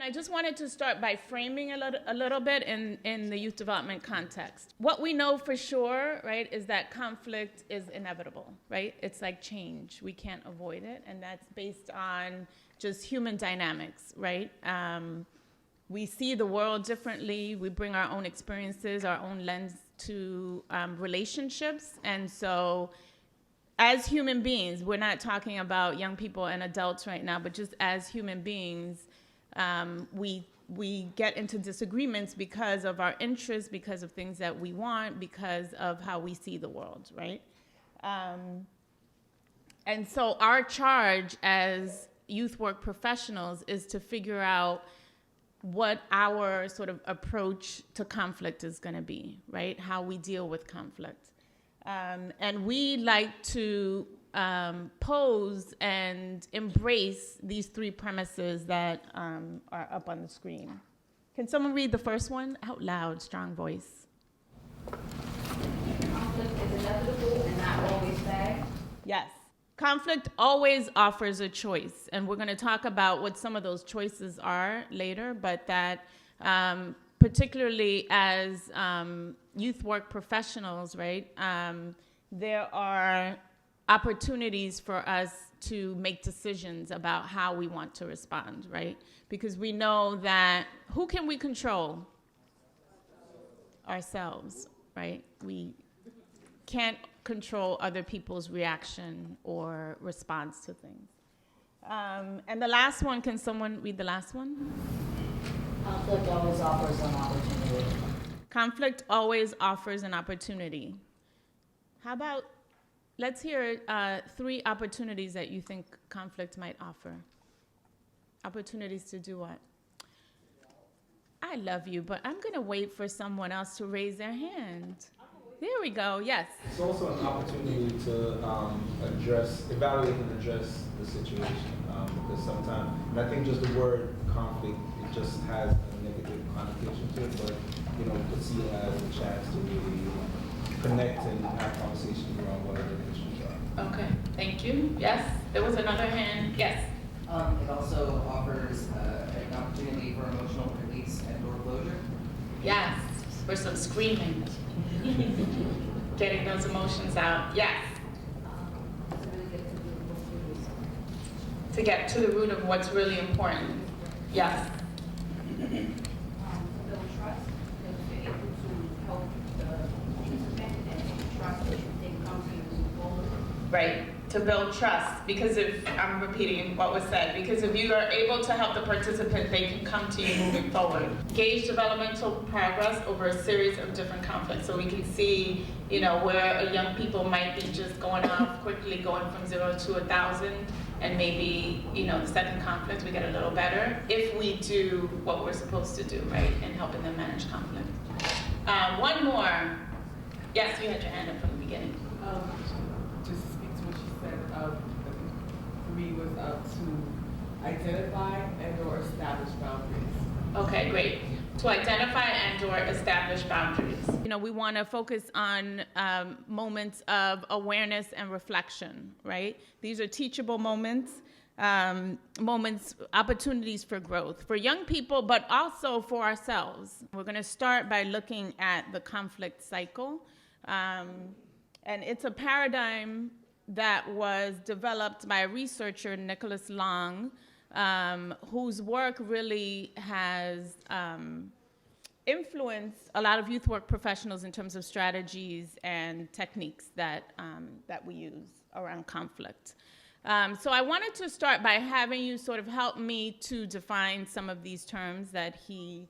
I just wanted to start by framing a little bit in the youth development context. What we know for sure, right, is that conflict is inevitable, right? It's like change. We can't avoid it, and that's based on just human dynamics, right? We see the world differently. We bring our own experiences, our own lens to relationships, and so as human beings, we're not talking about young people and adults right now, but just as human beings, we get into disagreements because of our interests, because of things that we want, because of how we see the world, right? And so our charge as youth work professionals is to figure out what our sort of approach to conflict is going to be, right? How we deal with conflict. And we like to pose and embrace these three premises that are up on the screen. Can someone read the first one out loud, strong voice? Conflict is inevitable and not always bad. Yes. Conflict always offers a choice, and we're going to talk about what some of those choices are later, but that particularly as youth work professionals, right, there are opportunities for us to make decisions about how we want to respond, right? Because we know that who can we control? Ourselves, right? We can't control other people's reaction or response to things. And the last one, can someone read the last one? Conflict always offers an opportunity. Conflict always offers an opportunity. How about, let's hear 3 opportunities that you think conflict might offer. Opportunities to do what? I love you, but I'm going to wait for someone else to raise their hand. There we go, yes. It's also an opportunity to evaluate and address the situation. Because sometimes, and I think just the word conflict, it just has a negative connotation to it, but to see it as a chance to really connect and have conversations around whatever the issues are. Okay, thank you. Yes, there was another hand. Yes. It also offers an opportunity for emotional release and or closure. Yes, for some screaming. Getting those emotions out. Yes. To get to the root of what's really important. Yes. To build trust, because you're able to help the participant and trust that they come to you to move forward. Right. To build trust, because if I'm repeating what was said, because if you are able to help the participant, they can come to you moving forward. Gauge developmental progress over a series of different conflicts, so we can see, where young people might be just going off quickly, going from 0 to 1,000, and maybe, the second conflict we get a little better if we do what we're supposed to do, right, in helping them manage conflict. One more. Yes, you had your hand up from the beginning. Just to speak to what she said, I think 3 was to identify and or establish boundaries. Okay, great. To identify and or establish boundaries. We want to focus on moments of awareness and reflection, right? These are teachable moments, opportunities for growth for young people, but also for ourselves. We're going to start by looking at the conflict cycle. And it's a paradigm that was developed by a researcher, Nicholas Long, whose work really has influenced a lot of youth work professionals in terms of strategies and techniques that we use around conflict. So I wanted to start by having you sort of help me to define some of these terms that he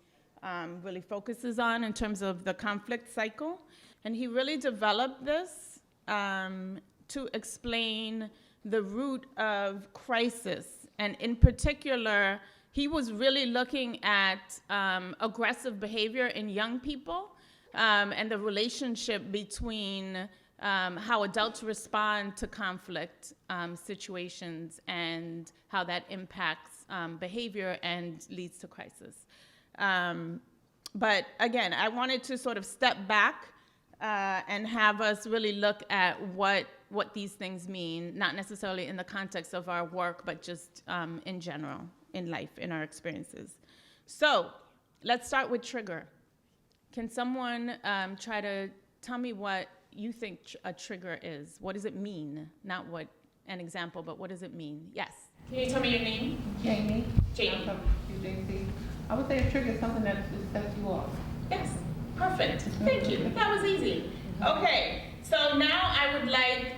really focuses on in terms of the conflict cycle. And he really developed this to explain the root of crisis. And in particular, he was really looking at aggressive behavior in young people and the relationship between how adults respond to conflict situations and how that impacts behavior and leads to crisis. But again, I wanted to sort of step back and have us really look at what these things mean, not necessarily in the context of our work, but just in general, in life, in our experiences. So let's start with trigger. Can someone try to tell me what you think a trigger is? What does it mean? Not what an example, but what does it mean? Yes. Can you tell me your name? Jamie. Jamie. I'm from UJC. I would say a trigger is something that just sets you off. Yes. Perfect. Thank you. That was easy. Okay. So now I would like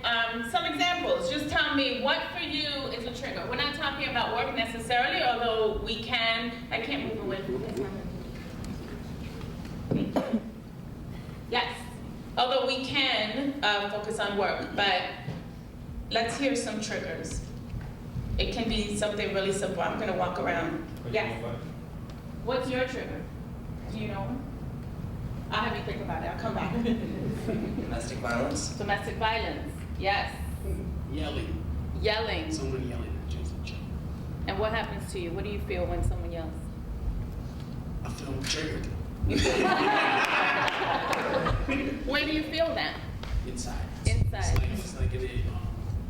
some examples. Just tell me what for you is a trigger. We're not talking about work necessarily, although we can. I can't move away from this. Thank you. Yes. Although we can focus on work, but let's hear some triggers. It can be something really simple. I'm going to walk around. Yes. What's your trigger? Do you know? I'll have you think about it. I'll come back. Domestic violence. Domestic violence. Yes. Yelling. Yelling. Someone yelling at you. And what happens to you? What do you feel when someone yells? I feel triggered Where do you feel that? inside. Inside. It's like it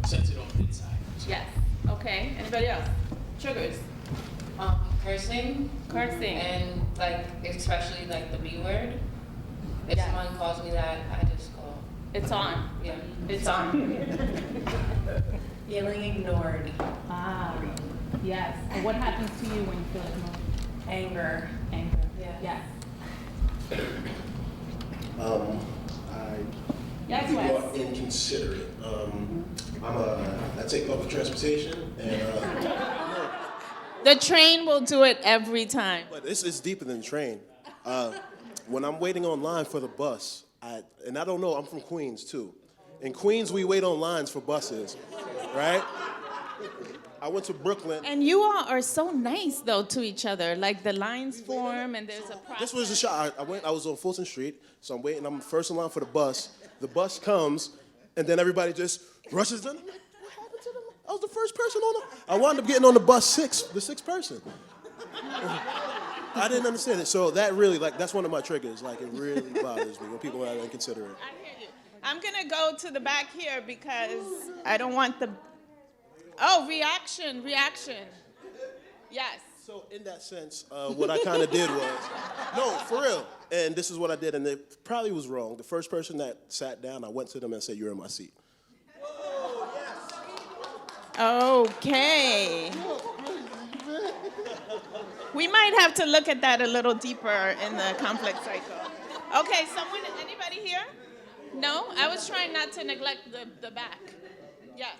sets it off inside. Yes. Okay. Anybody else? Triggers. Cursing. Cursing. And like, especially like the B word. If Yes. someone calls me that, I just go, It's on. yeah. It's on. Feeling ignored. Ah. Yes. And what happens to you when you feel ignored? Anger. Anger. Yeah. Yes. Yes, People Wes. are inconsiderate. I take public transportation, and The train will do it every time. but it's deeper than the train. When I'm waiting online for the bus, I don't know, I'm from Queens too. In Queens, we wait on lines for buses, right? I went to Brooklyn. And you all are so nice, though, to each other. Like, the lines form, and there's a process. This was the shot. I was on Fulton Street, so I'm waiting. I'm first in line for the bus. The bus comes, and then everybody just rushes in. I'm like, what happened to them? I was the first person on the. I wound up getting on the bus the sixth person. I didn't understand it. So that really, that's one of my triggers. Like, it really bothers me when people are inconsiderate. I hear you. I'm going to go to the back here because I don't want the... Oh, reaction. Yes. So in that sense, what I kind of did was, no, for real. And this is what I did, and it probably was wrong. The first person that sat down, I went to them and said, "You're in my seat." Okay. We might have to look at that a little deeper in the conflict cycle. Okay, anybody here? No? I was trying not to neglect the back. Yes.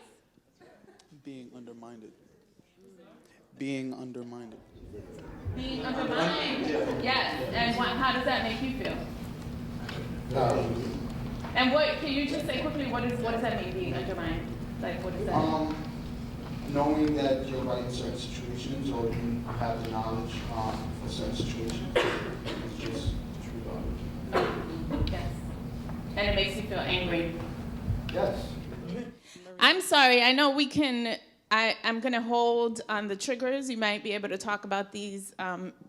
Being undermined. Being undermined. Being undermined. Yes. And how does that make you feel? And can you just say quickly, what does that mean, being undermined? Like, what does that mean? Knowing that you're right in certain situations, or you have the knowledge for certain situations, it's just true knowledge. Yes. And it makes you feel angry. Yes. I'm sorry. I know we can. I'm going to hold on the triggers. You might be able to talk about these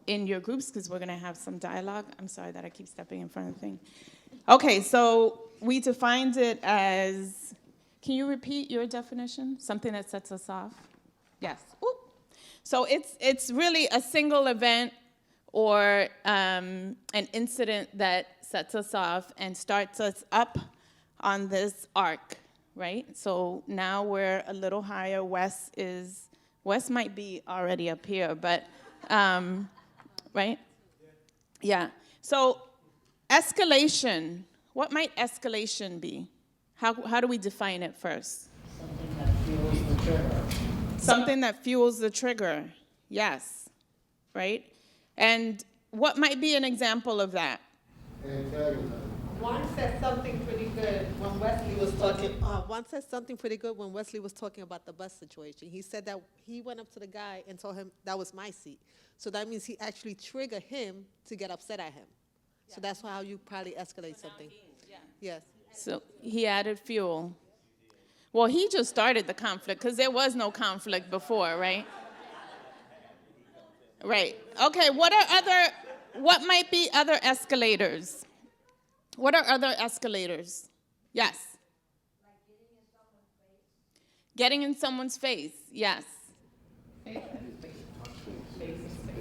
in your groups because we're going to have some dialogue. I'm sorry that I keep stepping in front of the thing. Okay, so we defined it as, can you repeat your definition? Something that sets us off? Yes. Ooh. So it's really a single event or an incident that sets us off and starts us up on this arc. Right? So now we're a little higher. Wes might be already up here, but, right? Yeah. So escalation, what might escalation be? How do we define it first? Something that fuels the trigger. Something that fuels the trigger, yes. Right? And what might be an example of that? One said something pretty good when Wesley was talking. One said something pretty good when Wesley was talking about the bus situation. He said that he went up to the guy and told him that was my seat. So that means he actually triggered him to get upset at him. So that's how you probably escalate something. Yes. So he added fuel. Well, he just started the conflict because there was no conflict before, right? Right. Okay, what might be other escalators? What are other escalators? Yes. Like getting in someone's face. Getting in someone's face, yes.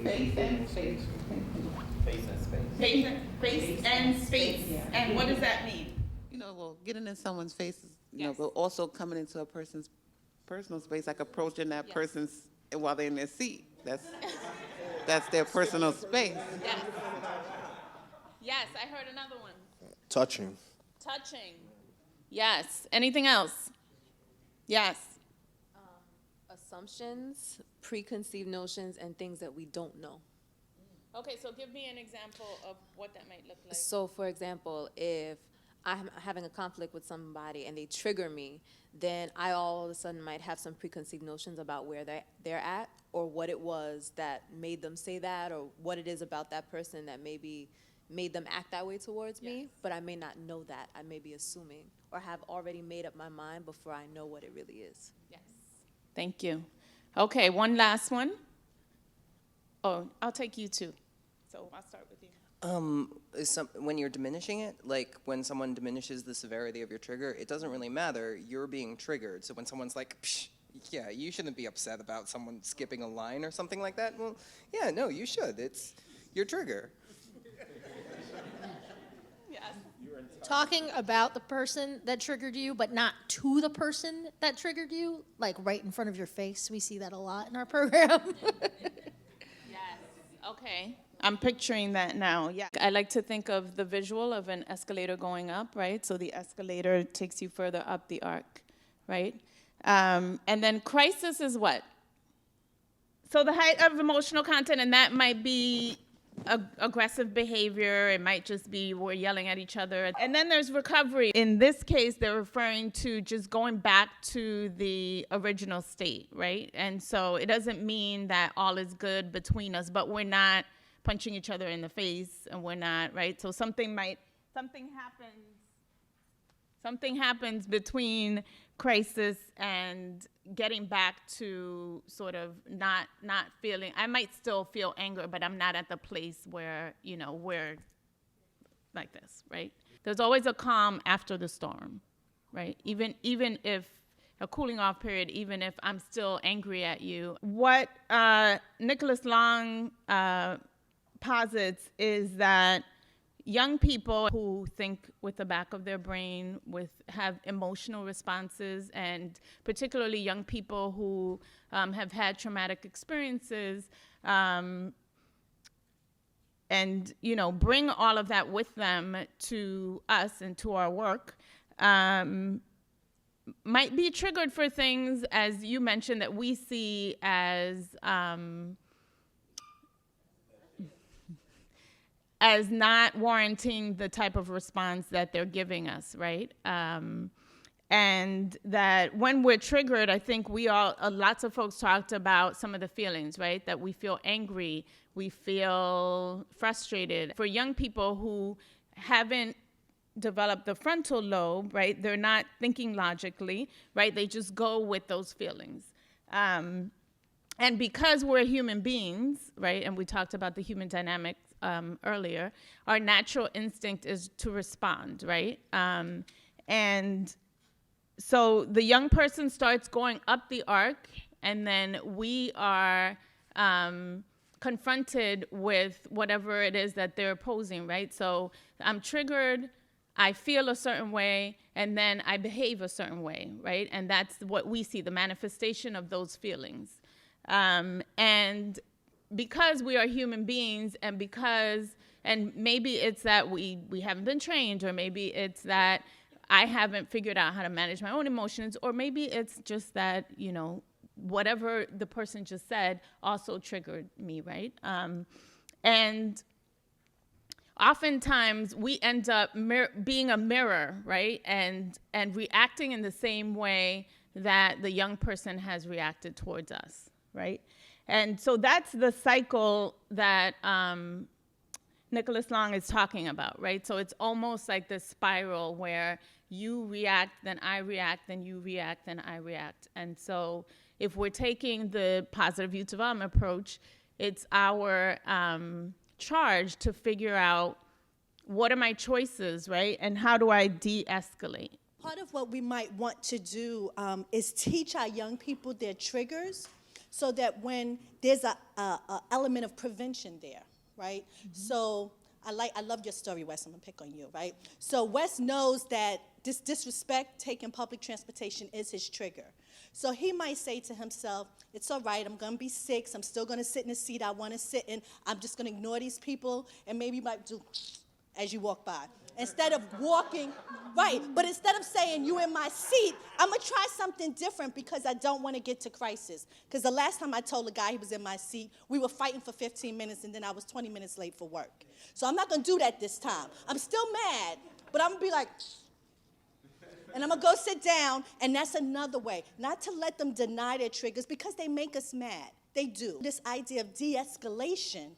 Face and space. Face and space. Face and space. Yeah. And what does that mean? You know, well, getting in someone's face, but also coming into a person's personal space, like approaching that person's while they're in their seat. That's their personal space. Yes. Yes, I heard another one. Touching. Touching. Yes. Anything else? Yes. Assumptions, preconceived notions, and things that we don't know. Okay, so give me an example of what that might look like. So, for example, if I'm having a conflict with somebody and they trigger me, then I all of a sudden might have some preconceived notions about where they're at, or what it was that made them say that, or what it is about that person that maybe made them act that way towards me, but I may not know that. I may be assuming or have already made up my mind before I know what it really is. Yes. Thank you. Okay, one last one. Oh, I'll take you two. So I'll start with you. When you're diminishing it, like when someone diminishes the severity of your trigger, it doesn't really matter. You're being triggered. So when someone's like, psh, yeah, you shouldn't be upset about someone skipping a line or something like that. Well, yeah, no, you should. It's your trigger. Talking about the person that triggered you, but not to the person that triggered you, like right in front of your face. We see that a lot in our program. Yes. Okay. I'm picturing that now. Yeah. I like to think of the visual of an escalator going up, right? So the escalator takes you further up the arc, right? And then crisis is what? So the height of emotional content, and that might be aggressive behavior. It might just be we're yelling at each other. And then there's recovery. In this case, they're referring to just going back to the original state, right? And so it doesn't mean that all is good between us, but we're not punching each other in the face, and we're not, right? So something happens between crisis and getting back to sort of not feeling, I might still feel anger, but I'm not at the place where, we're like this, right? There's always a calm after the storm, right? Even if a cooling off period, even if I'm still angry at you. What Nicholas Long posits is that young people who think with the back of their brain, have emotional responses, and particularly young people who have had traumatic experiences, and bring all of that with them to us and to our work, might be triggered for things, as you mentioned, that we see as not warranting the type of response that they're giving us, right? And that when we're triggered, I think lots of folks talked about some of the feelings, right? That we feel angry, we feel frustrated. For young people who haven't developed the frontal lobe, right? They're not thinking logically, right? They just go with those feelings. And because we're human beings, right? And we talked about the human dynamics earlier, our natural instinct is to respond, right? And so the young person starts going up the arc, and then we are confronted with whatever it is that they're posing, right? So I'm triggered, I feel a certain way, and then I behave a certain way, right? And that's what we see, the manifestation of those feelings. And because we are human beings, and maybe it's that we haven't been trained, or maybe it's that I haven't figured out how to manage my own emotions, or maybe it's just that, whatever the person just said also triggered me, right? And oftentimes we end up being a mirror, right? And reacting in the same way that the young person has reacted towards us, right? And so that's the cycle that Nicholas Long is talking about, right? So it's almost like this spiral where you react, then I react, then you react, then I react. And so if we're taking the positive youth development approach, it's our charge to figure out what are my choices, right? And how do I de-escalate? Part of what we might want to do is teach our young people their triggers, so that when there's a element of prevention there, right? So I love your story, Wes. I'm gonna pick on you, right? So Wes knows that this disrespect, taking public transportation, is his trigger. So he might say to himself, it's all right, I'm gonna be 6, I'm still gonna sit in the seat I wanna sit in, I'm just gonna ignore these people, and maybe you might do as you walk by. Instead of walking, right, but instead of saying, you in my seat, I'm gonna try something different because I don't wanna get to crisis. Because the last time I told a guy he was in my seat, we were fighting for 15 minutes and then I was 20 minutes late for work. So I'm not gonna do that this time. I'm still mad, but I'm gonna be like, and I'm gonna go sit down, and that's another way. Not to let them deny their triggers because they make us mad. They do. This idea of de-escalation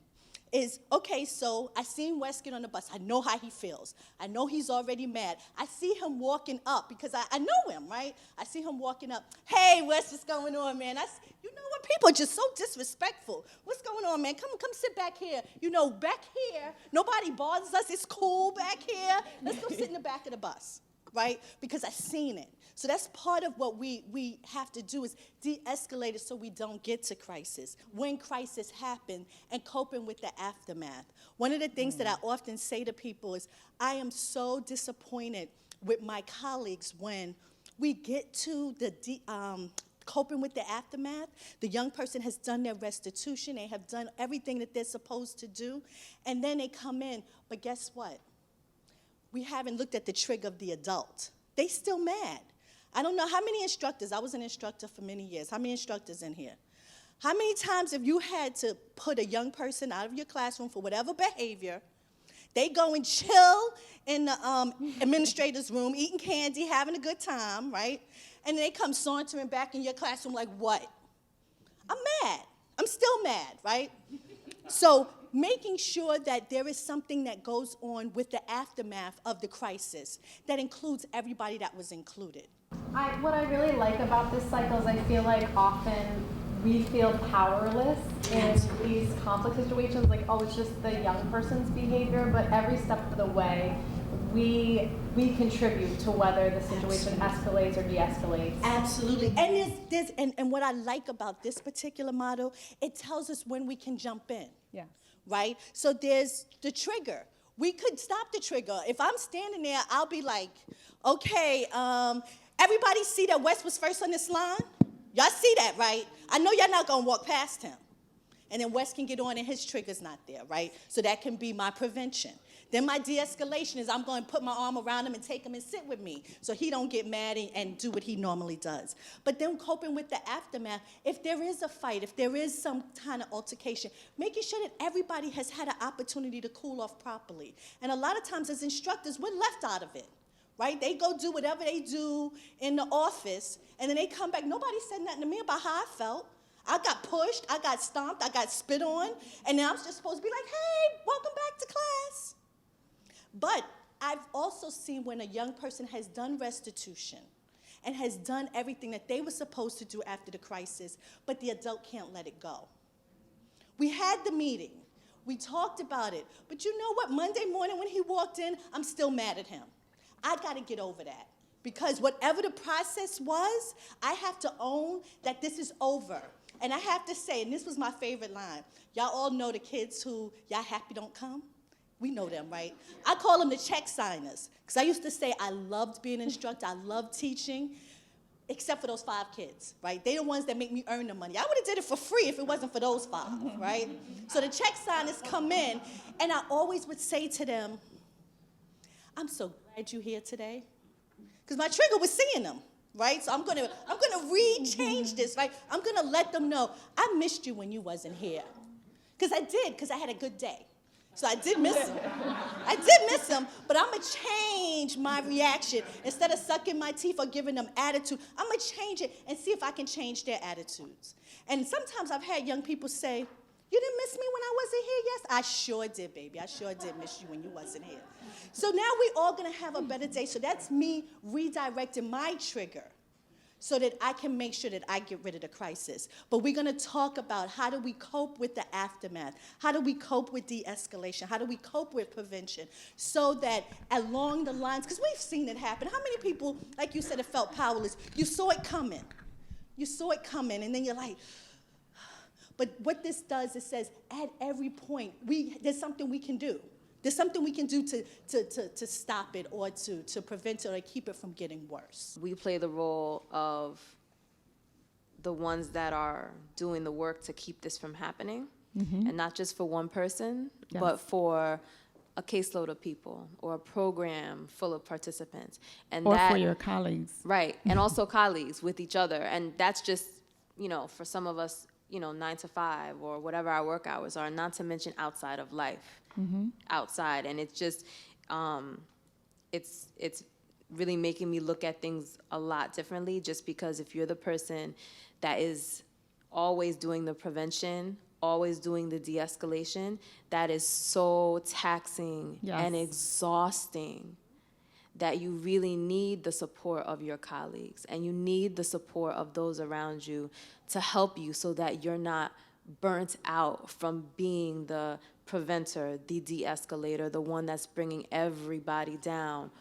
is, okay, so I seen Wes get on the bus. I know how he feels. I know he's already mad. I see him walking up because I know him, right? I see him walking up. Hey, Wes, what's going on, man? You know what? People are just so disrespectful. What's going on, man? Come sit back here. You know, back here, nobody bothers us. It's cool back here. Let's go sit in the back of the bus, right? Because I seen it. So that's part of what we have to do is de-escalate it so we don't get to crisis. When crisis happen and coping with the aftermath. One of the things that I often say to people is, I am so disappointed with my colleagues when we get to the coping with the aftermath. The young person has done their restitution. They have done everything that they're supposed to do. And then they come in, but guess what? We haven't looked at the trigger of the adult. They still mad. I don't know how many instructors, I was an instructor for many years, how many instructors in here? How many times have you had to put a young person out of your classroom for whatever behavior, they go and chill in the administrator's room, eating candy, having a good time, right? And they come sauntering back in your classroom like, what? I'm mad. I'm still mad, right? So making sure that there is something that goes on with the aftermath of the crisis that includes everybody that was included. What I really like about this cycle is I feel like often we feel powerless in these conflict situations, like, oh, it's just the young person's behavior, but every step of the way, we contribute to whether the situation escalates or de-escalates. Absolutely. And what I like about this particular model, it tells us when we can jump in. Yes. Right? So there's the trigger. We could stop the trigger. If I'm standing there, I'll be like, okay, everybody see that Wes was first on this line? Y'all see that, right? I know y'all not gonna walk past him. And then Wes can get on and his trigger's not there, right? So that can be my prevention. Then my de-escalation is I'm going to put my arm around him and take him and sit with me so he don't get mad and do what he normally does. But then coping with the aftermath, if there is a fight, if there is some kind of altercation, making sure that everybody has had an opportunity to cool off properly. And a lot of times as instructors, we're left out of it, right? They go do whatever they do in the office, and then they come back. Nobody said nothing to me about how I felt. I got pushed, I got stomped, I got spit on, and then I'm just supposed to be like, hey, welcome back to class. But I've also seen when a young person has done restitution and has done everything that they were supposed to do after the crisis, but the adult can't let it go. We had the meeting. We talked about it. But you know what? Monday morning when he walked in, I'm still mad at him. I got to get over that. Because whatever the process was, I have to own that this is over. And I have to say, and this was my favorite line, y'all all know the kids who y'all happy don't come? We know them, right? I call them the check signers. Because I used to say I loved being an instructor, I loved teaching, except for those 5 kids, right? They're the ones that make me earn the money. I would have did it for free if it wasn't for those 5, right? So the check signers come in, and I always would say to them, I'm so glad you're here today. Because my trigger was seeing them, right? So I'm gonna re-change this, right? I'm gonna let them know, I missed you when you wasn't here. Because I did, because I had a good day. So I did miss him. I did miss him, but I'm gonna change my reaction. Instead of sucking my teeth or giving them attitude, I'm gonna change it and see if I can change their attitudes. And sometimes I've had young people say, you didn't miss me when I wasn't here? Yes, I sure did, baby. I sure did miss you when you wasn't here. So now we're all gonna have a better day. So that's me redirecting my trigger so that I can make sure that I get rid of the crisis. But we're gonna talk about how do we cope with the aftermath? How do we cope with de-escalation? How do we cope with prevention? So that along the lines, because we've seen it happen. How many people, like you said, have felt powerless? You saw it coming. You saw it coming, and then you're like, But what this does, it says at every point, there's something we can do. There's something we can do to stop it or to prevent it or keep it from getting worse. We play the role of the ones that are doing the work to keep this from happening, and not just for one person, but for a caseload of people or a program full of participants. And Or for your colleagues. Right, and also colleagues with each other. And that's just, for some of us, 9 to 5 or whatever our work hours are, not to mention outside of life, outside. And it's just, it's really making me look at things a lot differently, just because if you're the person that is always doing the prevention, always doing the de-escalation, that is so taxing and exhausting that you really need the support of your colleagues and you need the support of those around you to help you so that you're not burnt out from being the preventer, the de-escalator, the one that's bringing everybody down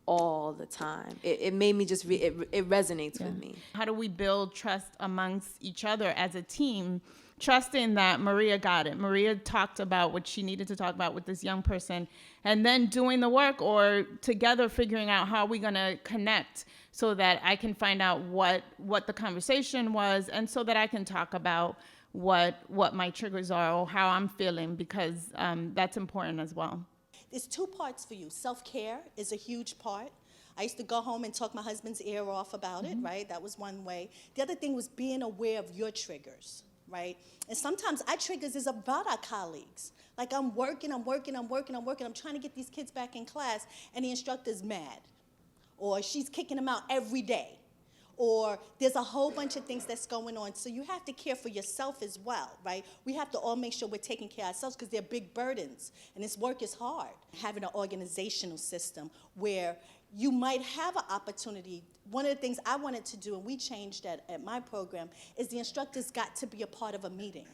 all the time. It made me just, it resonates with me. How do we build trust amongst each other as a team, trusting that Maria got it? Maria talked about what she needed to talk about with this young person, and then doing the work, or together figuring out how we're going to connect so that I can find out what the conversation was, and so that I can talk about what my triggers are or how I'm feeling, because that's important as well. There's two parts for you. Self-care is a huge part. I used to go home and talk my husband's ear off about it, right? That was one way. The other thing was being aware of your triggers, right? And sometimes our triggers is about our colleagues. Like I'm trying to get these kids back in class, and the instructor's mad. Or she's kicking them out every day. Or there's a whole bunch of things that's going on. So you have to care for yourself as well, right? We have to all make sure we're taking care of ourselves, because they're big burdens, and this work is hard. Having an organizational system where you might have an opportunity. One of the things I wanted to do, and we changed that at my program, is the instructors got to be a part of a meeting.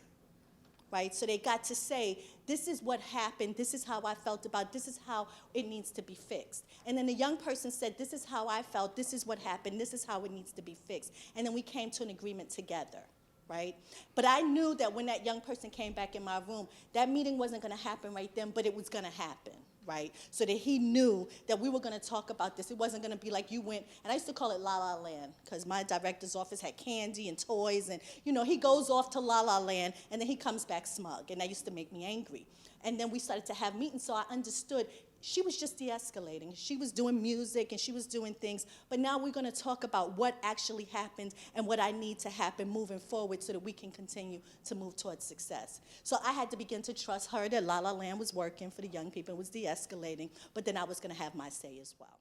Right? So they got to say, this is what happened, this is how I felt about it, this is how it needs to be fixed. And then the young person said, this is how I felt, this is what happened, this is how it needs to be fixed. And then we came to an agreement together, right? But I knew that when that young person came back in my room, that meeting wasn't gonna happen right then, but it was gonna happen, right? So that he knew that we were gonna talk about this. It wasn't gonna be like you went, and I used to call it La La Land, because my director's office had candy and toys, and he goes off to La La Land, and then he comes back smug, and that used to make me angry. And then we started to have meetings, so I understood she was just de-escalating. She was doing music, and she was doing things, but now we're gonna talk about what actually happened and what I need to happen moving forward so that we can continue to move towards success. So I had to begin to trust her that La La Land was working for the young people, it was de-escalating, but then I was gonna have my say as well.